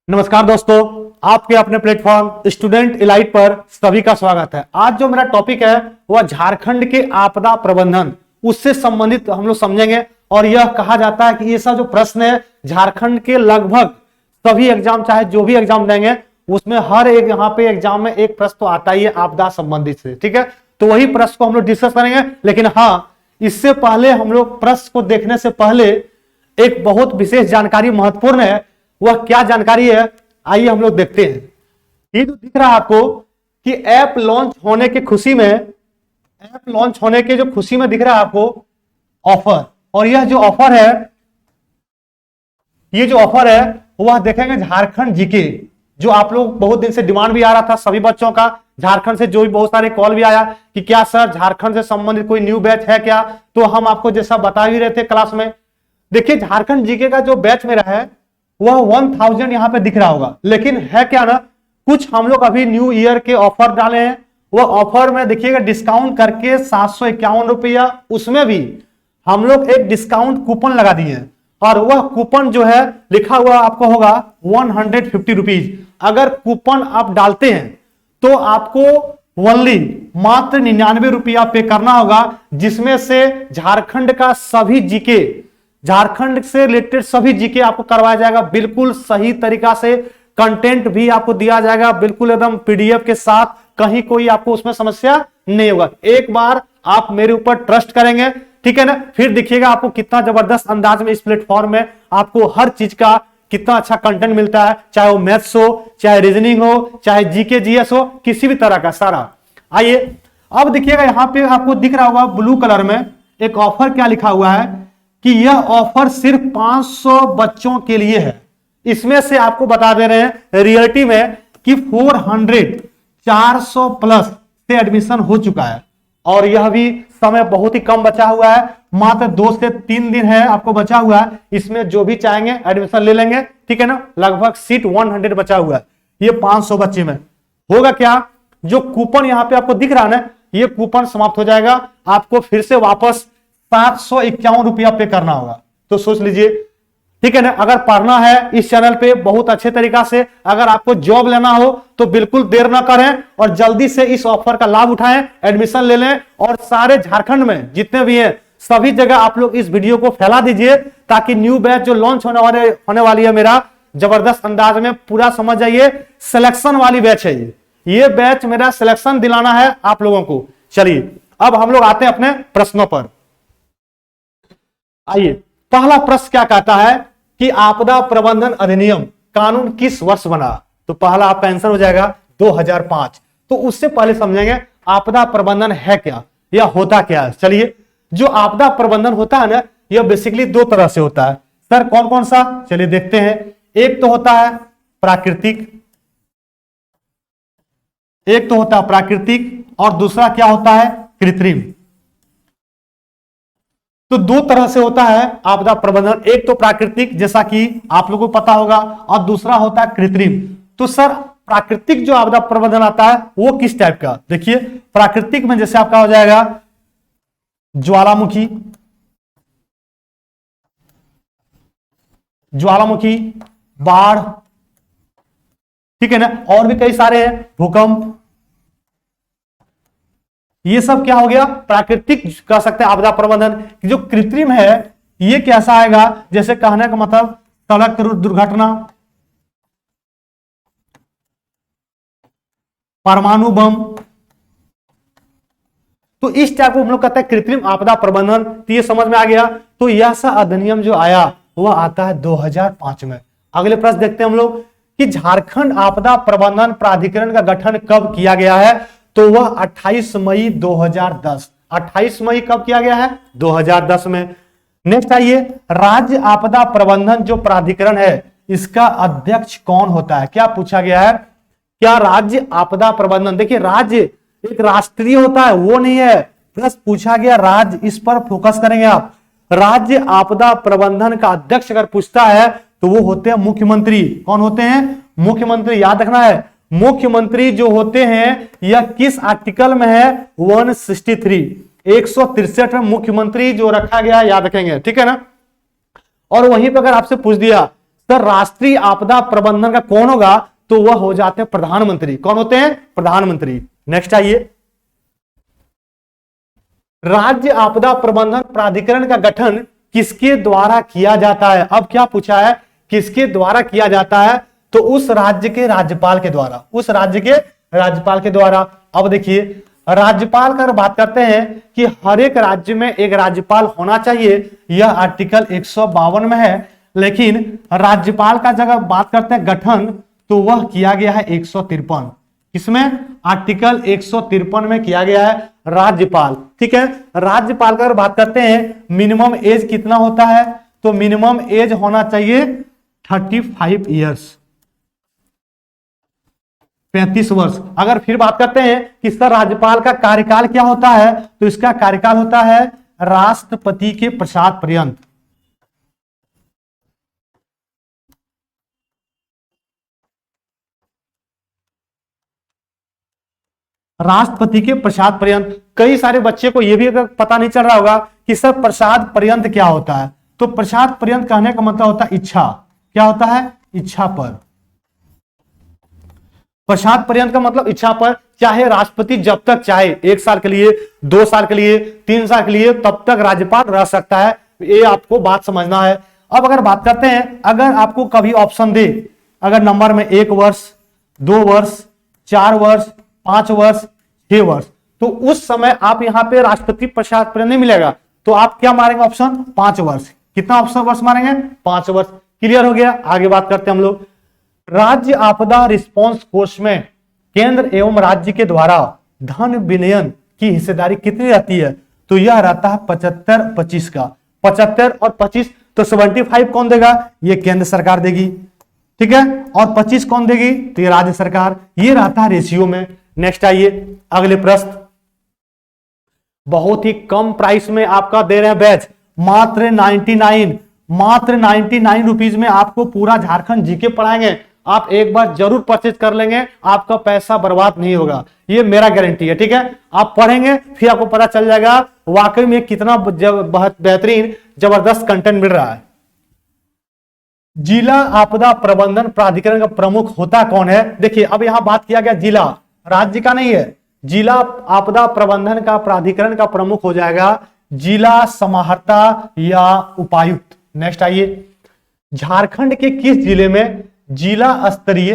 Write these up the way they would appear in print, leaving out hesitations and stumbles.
नमस्कार दोस्तों, आपके अपने प्लेटफॉर्म स्टूडेंट इलाइट पर सभी का स्वागत है। आज जो मेरा टॉपिक है वह झारखंड के आपदा प्रबंधन, उससे संबंधित हम लोग समझेंगे। और यह कहा जाता है कि ये सब जो प्रश्न है झारखंड के लगभग सभी एग्जाम, चाहे जो भी एग्जाम देंगे उसमें हर एक यहाँ पे एग्जाम में एक प्रश्न तो आता ही है आपदा संबंधित से। ठीक है, तो वही प्रश्न को हम लोग डिस्कस करेंगे। लेकिन हाँ, इससे पहले हम लोग प्रश्न को देखने से पहले एक बहुत विशेष जानकारी महत्वपूर्ण है। वह क्या जानकारी है, आइए हम लोग देखते हैं। ये जो दिख रहा है आपको कि ऐप लॉन्च होने की खुशी में, ऐप लॉन्च होने के जो खुशी में दिख रहा है आपको ऑफर, और यह जो ऑफर है, ये जो ऑफर है वह देखेंगे झारखंड जीके, जो आप लोग बहुत दिन से डिमांड भी आ रहा था सभी बच्चों का। झारखंड से जो भी बहुत सारे कॉल भी आया कि क्या सर झारखंड से संबंधित कोई न्यू बैच है क्या, तो हम आपको जैसा बता भी रहे थे क्लास में। देखिए, झारखंड जीके का जो बैच मेरा है वह 1000 यहां पे दिख रहा होगा, लेकिन है क्या ना, कुछ हम लोग अभी न्यू ईयर के ऑफर डाले हैं। वह ऑफर में देखिएगा डिस्काउंट करके 751 रुपया, उसमें भी हम लोग एक डिस्काउंट कूपन लगा दिए हैं। और वह कूपन जो है लिखा हुआ आपको होगा 150 रुपीज। अगर कूपन आप डालते हैं तो आपको ओनली मात्र 99 रुपया पे करना होगा, जिसमें से झारखंड का सभी जीके, झारखंड से रिलेटेड सभी जीके आपको करवाया जाएगा बिल्कुल सही तरीका से। कंटेंट भी आपको दिया जाएगा बिल्कुल एकदम पीडीएफ के साथ, कहीं कोई आपको उसमें समस्या नहीं होगा। एक बार आप मेरे ऊपर ट्रस्ट करेंगे, ठीक है ना, फिर देखिएगा आपको कितना जबरदस्त अंदाज में इस प्लेटफॉर्म में आपको हर चीज का कितना अच्छा कंटेंट मिलता है, चाहे वो मैथ्स हो, चाहे रीजनिंग हो, चाहे जीके जीएस हो, किसी भी तरह का सारा। आइए अब देखिएगा, यहां पे आपको दिख रहा होगा ब्लू कलर में एक ऑफर क्या लिखा हुआ है कि यह ऑफर सिर्फ 500 बच्चों के लिए है। इसमें से आपको बता दे रहे हैं रियलिटी में कि 400 प्लस से एडमिशन हो चुका है, और यह भी समय बहुत ही कम बचा हुआ है, मात्र 2 से 3 दिन है आपको बचा हुआ है। इसमें जो भी चाहेंगे एडमिशन ले लेंगे, ठीक है ना। लगभग सीट 100 बचा हुआ है। ये 500 बच्चे में होगा क्या, जो कूपन यहां पे आपको दिख रहा है ना, ये कूपन समाप्त हो जाएगा, आपको फिर से वापस 751 रुपया पे करना होगा। तो सोच लीजिए, ठीक है ना। अगर पढ़ना है इस चैनल पे बहुत अच्छे तरीका से, अगर आपको जॉब लेना हो तो बिल्कुल देर ना करें और जल्दी से इस ऑफर का लाभ उठाएं, एडमिशन ले लें। और सारे झारखंड में जितने भी हैं सभी जगह आप लोग इस वीडियो को फैला दीजिए, ताकि न्यू बैच जो लॉन्च होने वाली है मेरा जबरदस्त अंदाज में, पूरा समझ जाइए। सिलेक्शन वाली बैच है ये बैच मेरा सिलेक्शन दिलाना है आप लोगों को। चलिए अब हम लोग आते हैं अपने प्रश्नों पर। आइए, पहला प्रश्न क्या कहता है कि आपदा प्रबंधन अधिनियम कानून किस वर्ष बना। तो पहला आपका आंसर हो जाएगा 2005। तो उससे पहले समझेंगे आपदा प्रबंधन है क्या या होता क्या है। चलिए, जो आपदा प्रबंधन होता है ना, यह बेसिकली 2 तरह से होता है। सर कौन कौन सा, चलिए देखते हैं। एक तो होता है प्राकृतिक, और दूसरा क्या होता है, कृत्रिम। तो 2 तरह से होता है आपदा प्रबंधन। एक तो प्राकृतिक, जैसा कि आप लोगों को पता होगा, और दूसरा होता है कृत्रिम। तो सर प्राकृतिक जो आपदा प्रबंधन आता है वो किस टाइप का, देखिए प्राकृतिक में जैसे आपका हो जाएगा ज्वालामुखी, बाढ़, ठीक है ना, और भी कई सारे हैं, भूकंप। ये सब क्या हो गया, प्राकृतिक कह सकते हैं आपदा प्रबंधन। जो कृत्रिम है ये कैसा आएगा, जैसे कहने का मतलब सड़क दुर्घटना, परमाणु बम। तो इस टाइप को हम लोग कहते हैं कृत्रिम आपदा प्रबंधन। तो ये समझ में आ गया। तो यह सा अधिनियम जो आया वह आता है 2005 में। अगले प्रश्न देखते हैं हम लोग कि झारखंड आपदा प्रबंधन प्राधिकरण का गठन कब किया गया है। तो वह 28 मई 2010। 28 मई कब किया गया है, 2010 में। नेक्स्ट आइए, राज्य आपदा प्रबंधन जो प्राधिकरण है इसका अध्यक्ष कौन होता है। क्या पूछा गया है, क्या राज्य आपदा प्रबंधन, देखिए राज्य एक राष्ट्रीय होता है वो नहीं है, प्लस पूछा गया राज्य, इस पर फोकस करेंगे आप। राज्य आपदा प्रबंधन का अध्यक्ष अगर पूछता है तो वो होते हैं मुख्यमंत्री। कौन होते हैं, मुख्यमंत्री। याद रखना है, मुख्यमंत्री जो होते हैं यह किस आर्टिकल में है, 163, 163 में मुख्यमंत्री जो रखा गया याद रखेंगे, ठीक है ना। और वहीं पर अगर आपसे पूछ दिया सर राष्ट्रीय आपदा प्रबंधन का कौन होगा, तो वह हो जाते हैं प्रधानमंत्री। कौन होते हैं, प्रधानमंत्री। नेक्स्ट आइए, राज्य आपदा प्रबंधन प्राधिकरण का गठन किसके द्वारा किया जाता है। अब क्या पूछा है, किसके द्वारा किया जाता है, तो उस राज्य के राज्यपाल के द्वारा, उस राज्य के राज्यपाल के द्वारा। अब देखिए राज्यपाल का बात करते हैं कि हर एक राज्य में एक राज्यपाल होना चाहिए, यह आर्टिकल 152 में है। लेकिन राज्यपाल का जगह बात करते हैं गठन, तो वह किया गया है 153, इसमें आर्टिकल 153 में किया गया है राज्यपाल। ठीक है, राज्यपाल का बात करते हैं मिनिमम एज कितना होता है, तो मिनिमम एज होना चाहिए 35 ईयर्स, 35 वर्ष। अगर फिर बात करते हैं कि सर राज्यपाल का कार्यकाल क्या होता है, तो इसका कार्यकाल होता है राष्ट्रपति के प्रसाद पर्यंत। राष्ट्रपति के प्रसाद पर्यंत। कई सारे बच्चे को यह भी अगर पता नहीं चल रहा होगा कि सर प्रसाद पर्यंत क्या होता है, तो प्रसाद पर्यंत कहने का मतलब होता है इच्छा। क्या होता है, इच्छा पर। प्रसाद पर्यंत का मतलब इच्छा पर, चाहे राष्ट्रपति जब तक चाहे, 1 साल के लिए, 2 साल के लिए, 3 साल के लिए, तब तक राज्यपाल रह सकता है। ये आपको बात समझना है। अब अगर बात करते हैं, अगर आपको कभी ऑप्शन दे, अगर नंबर में 1 वर्ष, 2 वर्ष, 4 वर्ष, 5 वर्ष, 6 वर्ष, तो उस समय आप यहां पे राष्ट्रपति प्रसाद पर्यंत नहीं मिलेगा, तो आप क्या मारेंगे ऑप्शन 5 वर्ष। कितना ऑप्शन वर्ष मारेंगे, 5 वर्ष। क्लियर हो गया। आगे बात करते हैं हम लोग। राज्य आपदा रिस्पांस कोष में केंद्र एवं राज्य के द्वारा धन विनियन की हिस्सेदारी कितनी रहती है, तो यह रहता है 75-25 का। 75 और 25, तो 75 कौन देगा, ये केंद्र सरकार देगी। ठीक है, और 25 कौन देगी, तो ये राज्य सरकार। ये रहता है रेशियो में। नेक्स्ट आइए, अगले प्रश्न। बहुत ही कम प्राइस में आपका दे रहे हैं बैच, मात्र 99 रुपीज में आपको पूरा झारखंड जीके पढ़ाएंगे। आप एक बार जरूर परचेज कर लेंगे, आपका पैसा बर्बाद नहीं होगा, ये मेरा गारंटी है। ठीक है, आप पढ़ेंगे फिर आपको पता चल जाएगा वाकई में कितना बेहतरीन जबरदस्त कंटेंट मिल रहा है। जिला आपदा प्रबंधन प्राधिकरण का प्रमुख होता कौन है। देखिए अब यहां बात किया गया जिला, राज्य का नहीं है। जिला आपदा प्रबंधन का प्राधिकरण का प्रमुख हो जाएगा जिला समाहर्ता या उपायुक्त। नेक्स्ट आइए, झारखंड के किस जिले में जिला स्तरीय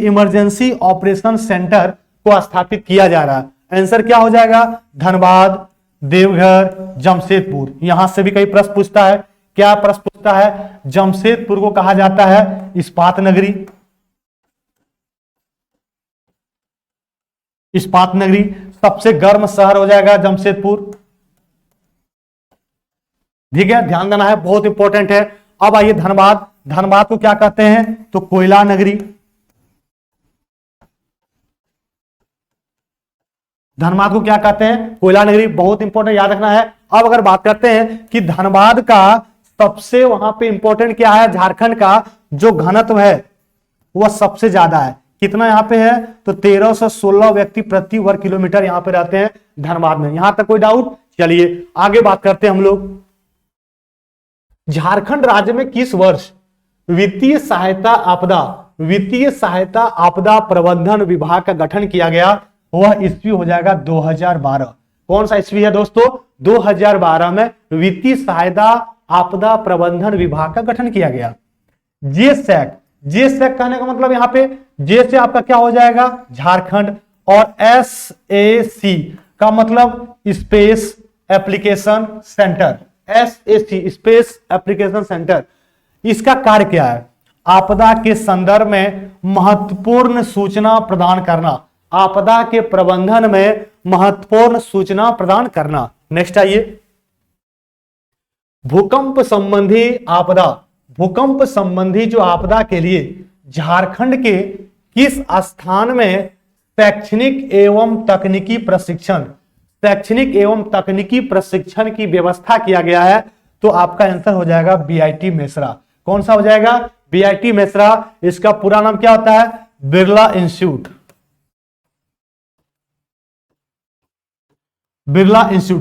इमरजेंसी ऑपरेशन सेंटर को स्थापित किया जा रहा है। आंसर क्या हो जाएगा, धनबाद, देवघर, जमशेदपुर। यहां से भी कई प्रश्न पूछता है। क्या प्रश्न पूछता है, जमशेदपुर को कहा जाता है इस्पात नगरी। इस्पात नगरी सबसे गर्म शहर हो जाएगा जमशेदपुर। ठीक है, ध्यान देना है, बहुत इंपॉर्टेंट है। अब आइए धनबाद। धनबाद को क्या कहते हैं, तो कोयला नगरी। धनबाद को क्या कहते हैं, कोयला नगरी। बहुत इंपॉर्टेंट, याद रखना है। अब अगर बात करते हैं कि धनबाद का सबसे वहां पे इंपॉर्टेंट क्या है, झारखंड का जो घनत्व है वह सबसे ज्यादा है। कितना यहां पे है, तो 1316 व्यक्ति प्रति वर्ग किलोमीटर यहां पे रहते हैं धनबाद में। यहां तक कोई डाउट। चलिए आगे बात करते हैं हम लोग। झारखंड राज्य में किस वर्ष वित्तीय सहायता आपदा प्रबंधन विभाग का गठन किया गया, वह ईस्वी हो जाएगा 2012। कौन सा ईस्वी है दोस्तों, 2012 में वित्तीय सहायता आपदा प्रबंधन विभाग का गठन किया गया। जेसैक कहने का मतलब यहां पे जे से आपका क्या हो जाएगा, झारखंड, और SAC का मतलब space application centre. SAC space application centre, इसका कार्य क्या है, आपदा के संदर्भ में महत्वपूर्ण सूचना प्रदान करना, आपदा के प्रबंधन में महत्वपूर्ण सूचना प्रदान करना। नेक्स्ट आइए, भूकंप संबंधी जो आपदा के लिए झारखंड के किस स्थान में शैक्षणिक एवं तकनीकी प्रशिक्षण की व्यवस्था किया गया है, तो आपका आंसर हो जाएगा BIT मेसरा। कौन सा हो जाएगा, BIT मेसरा। इसका पूरा नाम क्या होता है, बिरला इंस्टीट्यूट।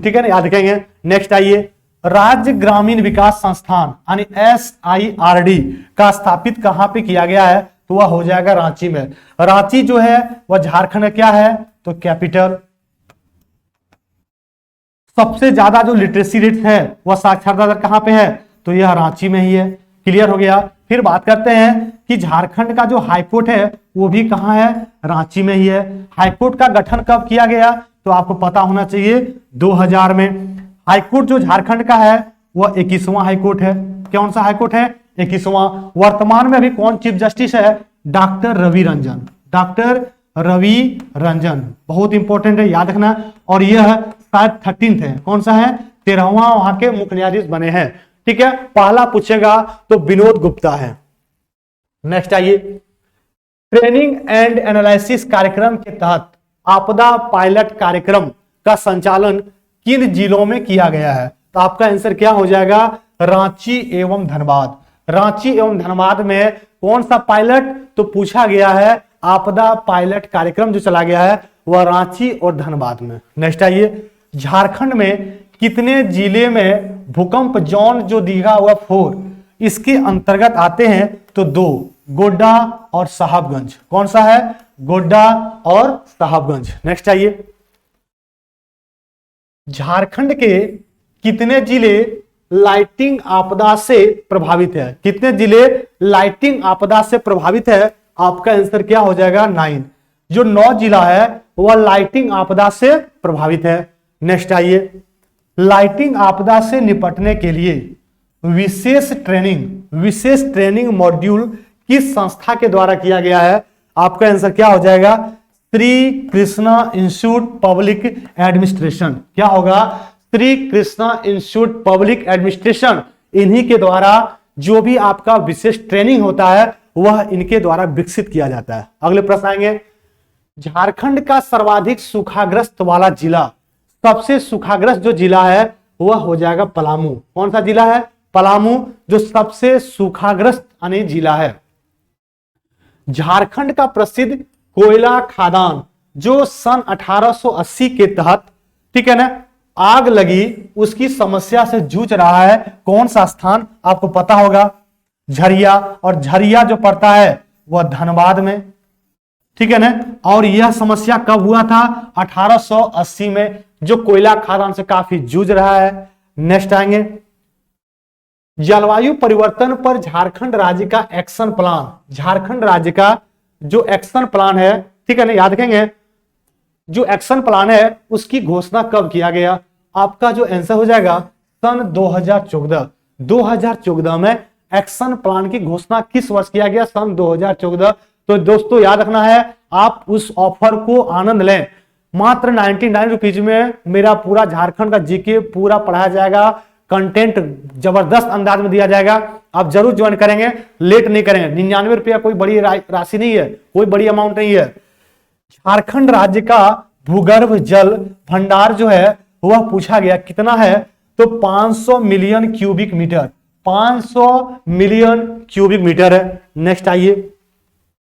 ठीक है ना, याद रखेंगे। नेक्स्ट आइए, राज्य ग्रामीण विकास संस्थान यानी SIRD का स्थापित कहां पे किया गया है? तो वह हो जाएगा रांची में। रांची जो है वह झारखंड का क्या है? तो कैपिटल। सबसे ज्यादा जो लिटरेसी रेट है वह साक्षरता दर कहां पे है? तो यह रांची में ही है। क्लियर हो गया। फिर बात करते हैं कि झारखंड का जो हाईकोर्ट है वो भी कहां है? रांची में ही है। हाईकोर्ट का गठन कब किया गया? तो आपको पता होना चाहिए 2000 में। हाईकोर्ट जो झारखंड का है वह 21वां हाईकोर्ट है। कौन सा हाईकोर्ट है? 21वां। वर्तमान में अभी कौन चीफ जस्टिस है? डॉक्टर रवि रंजन। डॉक्टर रवि रंजन बहुत इंपॉर्टेंट है, याद रखना। और यह शायद 13th है। कौन सा है? 13वां वहां के मुख्य न्यायाधीश बने हैं। ठीक है, पहला पूछेगा तो विनोद गुप्ता है। नेक्स्ट आइए, ट्रेनिंग एंड एनालिसिस कार्यक्रम के तहत आपदा पायलट कार्यक्रम का संचालन किन जिलों में किया गया है? तो आपका आंसर क्या हो जाएगा? रांची एवं धनबाद। रांची एवं धनबाद में कौन सा पायलट? तो पूछा गया है आपदा पायलट कार्यक्रम जो चला गया है वह रांची और धनबाद में। नेक्स्ट आइए, झारखंड में कितने जिले में भूकंप जोन जो दिया हुआ 4 इसके अंतर्गत आते हैं? तो 2, गोड्डा और साहबगंज। कौन सा है? गोड्डा और साहबगंज। नेक्स्ट आइए, झारखंड के कितने जिले लाइटिंग आपदा से प्रभावित है? कितने जिले लाइटिंग आपदा से प्रभावित है? आपका आंसर क्या हो जाएगा? 9। जो 9 जिला है वह लाइटिंग आपदा से प्रभावित है। नेक्स्ट आइए, लाइटिंग आपदा से निपटने के लिए विशेष ट्रेनिंग मॉड्यूल किस संस्था के द्वारा किया गया है? आपका आंसर क्या हो जाएगा? Shri Krishna institute public administration. क्या होगा? Shri Krishna institute public administration. इन्हीं के द्वारा जो भी आपका विशेष ट्रेनिंग होता है वह इनके द्वारा विकसित किया जाता है। अगले प्रश्न आएंगे, झारखंड का सर्वाधिक सूखाग्रस्त वाला जिला, सबसे सूखाग्रस्त जो जिला है वह हो जाएगा पलामू। कौन सा जिला है? पलामू, जो सबसे सूखाग्रस्त जिला है। झारखंड का प्रसिद्ध कोयला खादान जो सन 1880 के तहत, ठीक है ना, आग लगी उसकी समस्या से जूझ रहा है, कौन सा स्थान? आपको पता होगा झरिया। और झरिया जो पड़ता है वह धनबाद में, ठीक है ना। और यह समस्या कब हुआ था? 1880 में, जो कोयला खादान से काफी जूझ रहा है। नेक्स्ट आएंगे, जलवायु परिवर्तन पर झारखंड राज्य का एक्शन प्लान। झारखंड राज्य का जो एक्शन प्लान है, ठीक है ना, याद रखेंगे, जो एक्शन प्लान है उसकी घोषणा कब किया गया? आपका जो आंसर हो जाएगा सन 2014। 2014 में एक्शन प्लान की घोषणा किस वर्ष किया गया? सन 2014। तो दोस्तों याद रखना है, आप उस ऑफर को आनंद लें। मात्र 99 रुपीज में मेरा पूरा झारखंड का जीके पूरा पढ़ाया जाएगा, कंटेंट जबरदस्त अंदाज में दिया जाएगा। आप जरूर ज्वाइन करेंगे, लेट नहीं करेंगे। 99 रुपया कोई बड़ी राशि नहीं है, कोई बड़ी अमाउंट नहीं है। झारखंड राज्य का भूगर्भ जल भंडार जो है वह पूछा गया कितना है? तो 500 million cubic metre. 500 million cubic metre है। नेक्स्ट आइए,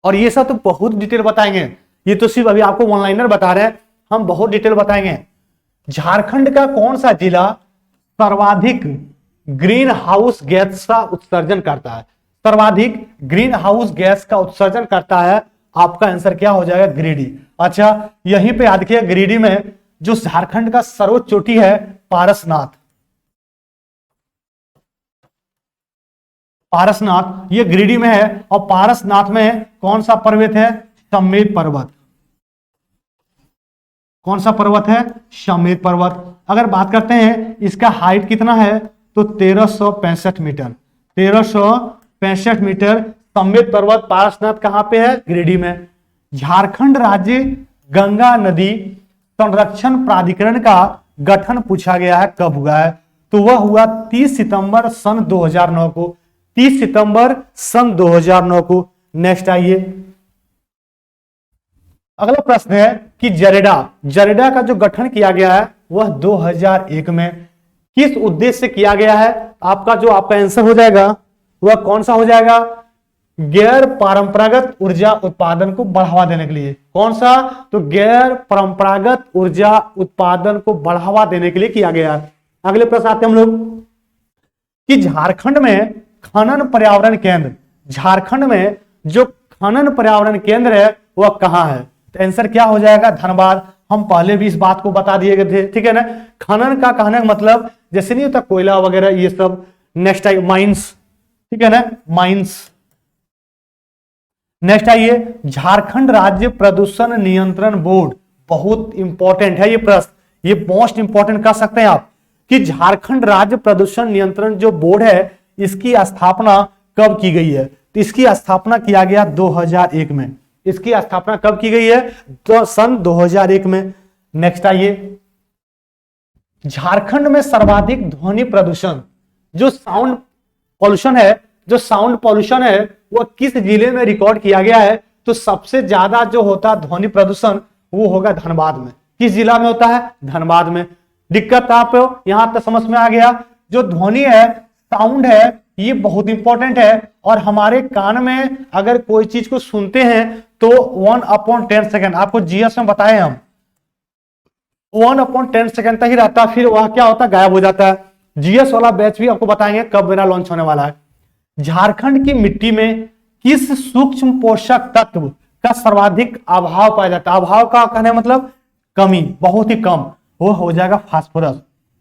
और ये सब तो बहुत डिटेल बताएंगे, ये तो सिर्फ अभी आपको वन लाइनर बता रहे हैं, हम बहुत डिटेल बताएंगे। झारखंड का कौन सा जिला सर्वाधिक ग्रीन हाउस गैस का उत्सर्जन करता है? सर्वाधिक ग्रीन हाउस गैस का उत्सर्जन करता है। आपका आंसर क्या हो जाएगा? गिरिडीह। अच्छा, यहीं पे याद किया, गिरिडीह में जो झारखंड का सर्वोच्च चोटी है पारसनाथ। पारसनाथ ये गिरिडीह में है। और पारसनाथ में कौन सा पर्वत है? समेत पर्वत। कौन सा पर्वत है? समेत पर्वत। अगर बात करते हैं इसका हाइट कितना है? तो 1365 मीटर। 1365 मीटर समेत पर्वत पारसनाथ कहां पे है? गिरिडीह में। झारखंड राज्य गंगा नदी संरक्षण प्राधिकरण का गठन पूछा गया है, कब हुआ है? तो वह हुआ 30 सितंबर सन 2009 को। 30 सितंबर सन 2009 को। नेक्स्ट आइए, अगला प्रश्न है कि जरेडा का जो गठन किया गया है वह 2001 में किस उद्देश्य से किया गया है? आपका जो आपका आंसर हो जाएगा वह कौन सा हो जाएगा? गैर परंपरागत ऊर्जा उत्पादन को बढ़ावा देने के लिए। कौन सा? तो गैर परंपरागत ऊर्जा उत्पादन को बढ़ावा देने के लिए किया गया है। अगले प्रश्न आते हैं हम लोग कि झारखंड में खनन पर्यावरण केंद्र, झारखंड में जो खनन पर्यावरण केंद्र है वह कहां है? तो आंसर क्या हो जाएगा? धनबाद। हम पहले भी इस बात को बता दिए गए थे, ठीक है ना। खनन का कहने का मतलब जैसे नहीं होता कोयला वगैरह ये सब। नेक्स्ट आइए माइंस, ठीक है ना, माइंस। नेक्स्ट आइए झारखंड राज्य प्रदूषण नियंत्रण बोर्ड, बहुत इंपॉर्टेंट है ये प्रश्न, ये मोस्ट इंपॉर्टेंट कह सकते हैं आप कि झारखंड राज्य प्रदूषण नियंत्रण जो बोर्ड है इसकी स्थापना कब की गई है? तो इसकी स्थापना किया गया 2001 में। इसकी स्थापना कब की गई है? तो सन 2001 में। नेक्स्ट आइए झारखंड में सर्वाधिक ध्वनि प्रदूषण जो साउंड पॉल्यूशन है, जो साउंड पॉल्यूशन है वो किस जिले में रिकॉर्ड किया गया है? तो सबसे ज्यादा जो होता है ध्वनि प्रदूषण वो होगा धनबाद में। किस जिला में होता है? धनबाद में। दिक्कत आप यहां तक समझ में आ गया? जो ध्वनि है, साउंड है, ये बहुत इंपॉर्टेंट है और हमारे कान में अगर कोई चीज को सुनते हैं तो 1/10 सेकेंड, आपको जीएस में बताए हम 1/10 सेकेंड तक ही रहता है, फिर वह क्या होता है? गायब हो जाता है। जीएस वाला बैच भी आपको बताएंगे कब मेरा लॉन्च होने वाला है। झारखंड की मिट्टी में किस सूक्ष्म पोषक तत्व का सर्वाधिक अभाव पाया जाता है? अभाव का कहने मतलब कमी, बहुत ही कम, वो हो जाएगा फास्फोरस।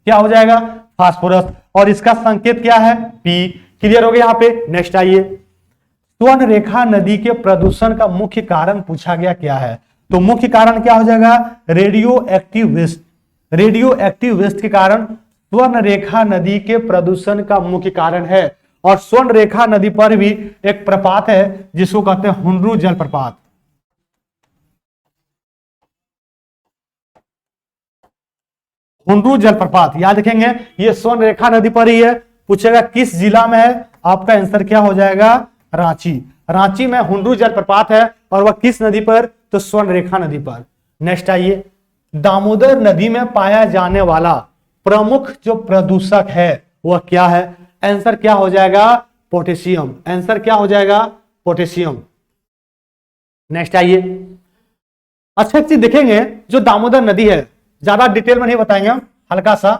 क्या हो जाएगा? फास्फोरस। और इसका संकेत क्या है? पी। क्लियर हो गया यहाँ पे। नेक्स्ट आइए स्वर्णरेखा नदी के प्रदूषण का मुख्य कारण पूछा गया क्या है? तो मुख्य कारण क्या हो जाएगा? Radio active waste. Radio active waste के कारण स्वर्णरेखा नदी के प्रदूषण का मुख्य कारण है। और स्वर्णरेखा नदी पर भी एक प्रपात है जिसको कहते हैं हुंडरू जलप्रपात। हुंडरू जलप्रपात याद रखेंगे, ये स्वर्णरेखा नदी पर ही है। पूछेगा किस जिला में है? आपका आंसर क्या हो जाएगा? रांची। रांची में हुंडरू जलप्रपात है और वह किस नदी पर? तो स्वर्णरेखा नदी पर। नेक्स्ट आइए दामोदर नदी में पाया जाने वाला प्रमुख जो प्रदूषक है वह क्या है? आंसर क्या हो जाएगा? पोटेशियम। आंसर क्या हो जाएगा? पोटेशियम। नेक्स्ट आइए अच्छा एक चीज देखेंगे, जो दामोदर नदी है ज्यादा डिटेल में नहीं बताएंगे हम, हल्का सा।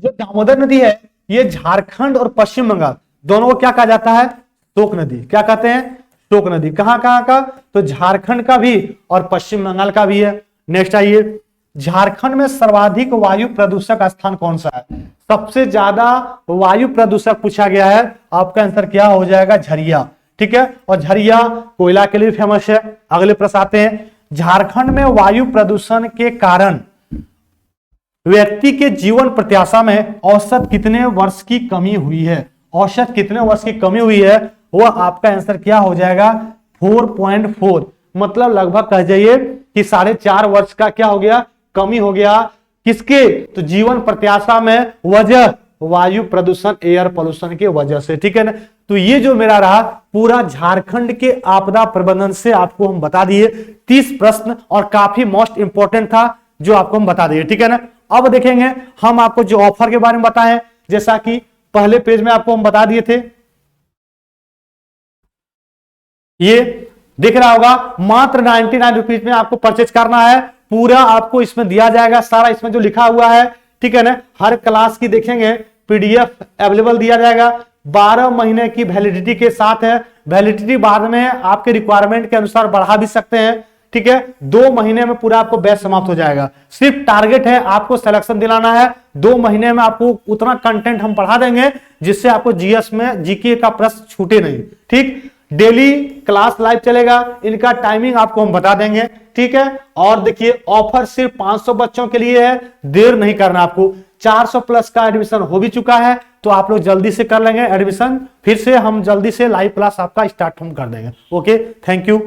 जो दामोदर नदी है ये झारखंड और पश्चिम बंगाल दोनों को क्या कहा जाता है? शोक नदी। क्या कहते हैं? शोक नदी। कहां कहां का? तो झारखंड का भी और पश्चिम बंगाल का भी है। नेक्स्ट आइए झारखंड में सर्वाधिक वायु प्रदूषक स्थान कौन सा है? सबसे ज्यादा वायु प्रदूषक पूछा गया है, आपका आंसर क्या हो जाएगा? झरिया। ठीक है, और झरिया कोयला के लिए फेमस है। अगले प्रश्न आते हैं झारखंड में वायु प्रदूषण के कारण व्यक्ति के जीवन प्रत्याशा में औसत कितने वर्ष की कमी हुई है? औसत कितने वर्ष की कमी हुई है? वह आपका आंसर क्या हो जाएगा? 4.4। मतलब लगभग कह जाइए कि 4.5 वर्ष का क्या हो गया? कमी हो गया। किसके? तो जीवन प्रत्याशा में वजह वायु प्रदूषण, एयर पोल्यूशन के वजह से। ठीक है ना। तो ये जो मेरा रहा पूरा झारखंड के आपदा प्रबंधन से आपको हम बता दिए 30 प्रश्न और काफी मोस्ट इंपोर्टेंट था जो आपको हम बता दिए। ठीक है ना। अब देखेंगे हम आपको जो ऑफर के बारे में बताएं, जैसा कि पहले पेज में आपको हम बता दिए थे, ये दिख रहा होगा मात्र 99 रुपीज में आपको परचेज करना है। पूरा आपको इसमें दिया जाएगा, सारा इसमें जो लिखा हुआ है। ठीक है ना। हर क्लास की देखेंगे पीडीएफ अवेलेबल दिया जाएगा, 12 महीने की वैलिडिटी के साथ है। वैलिडिटी बाद में आपके रिक्वायरमेंट के अनुसार बढ़ा भी सकते हैं। ठीक है, 2 महीने में पूरा आपको बैच समाप्त हो जाएगा। सिर्फ टारगेट है आपको सिलेक्शन दिलाना है। 2 महीने में आपको उतना कंटेंट हम पढ़ा देंगे जिससे आपको जीएस में जीके का प्रश्न छूटे नहीं। ठीक, डेली क्लास लाइव चलेगा, इनका टाइमिंग आपको हम बता देंगे। ठीक है, और देखिए ऑफर सिर्फ 500 बच्चों के लिए है, देर नहीं करना आपको। 400 प्लस का एडमिशन हो भी चुका है, तो आप लोग जल्दी से कर लेंगे एडमिशन। फिर से हम जल्दी से लाइव क्लास आपका स्टार्ट हम कर देंगे। Okay, thank you.